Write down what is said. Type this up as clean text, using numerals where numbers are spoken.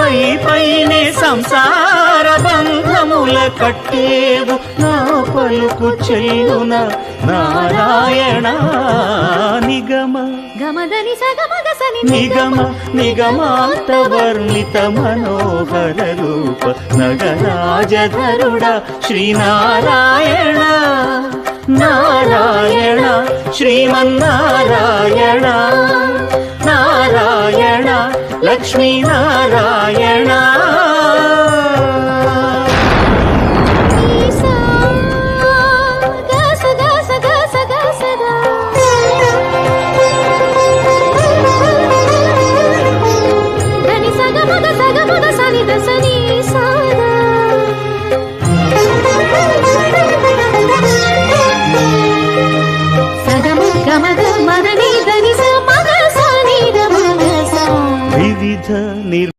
పై పైనే సంసార బంధముల కట్టేవు నా పలుకు చెల్లున నారాయణ నిగమ గమదని సగమగసని నిగమ నిగమాంత వర్ణిత మనోహర రూప నగరాజధరుడ శ్రీనారాయణ నారాయణ శ్రీమన్నారాయణ నారాయణ లక్ష్మీనారాయణ వివిధ